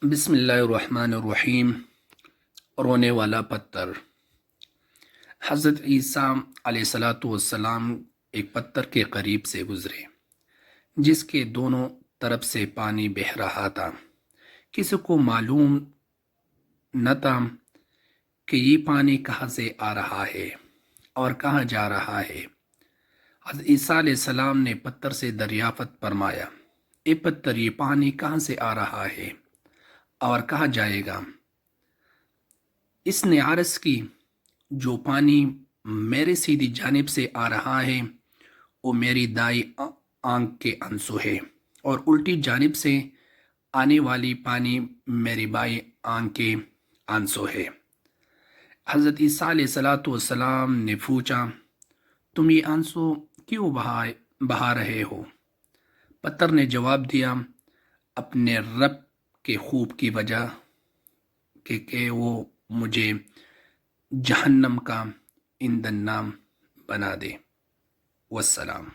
بسم اللہ الرحمن الرحیم۔ رونے والا پتھر۔ حضرت عیسیٰ علیہ السلام ایک پتھر کے قریب سے گزرے جس کے دونوں طرف سے پانی بہہ رہا تھا۔ کسی کو معلوم نہ تھا کہ یہ پانی کہاں سے آ رہا ہے اور کہاں جا رہا ہے۔ حضرت عیسیٰ علیہ السلام نے پتھر سے دریافت فرمایا، اے پتھر، یہ پانی کہاں سے آ رہا ہے اور کہاں جائے گا؟ اس نے عرض کی، جو پانی میرے سیدھی جانب سے آ رہا ہے وہ میری دائیں آنکھ کے آنسو ہے، اور الٹی جانب سے آنے والی پانی میری بائیں آنکھ کے آنسو ہے۔ حضرت عیسیٰ علیہ السلام نے پوچھا، تم یہ آنسو کیوں بہا رہے ہو؟ پتھر نے جواب دیا، اپنے رب کے خوف کی وجہ کہ وہ مجھے جہنم کا ایندھن نہ بنا دے۔ والسلام۔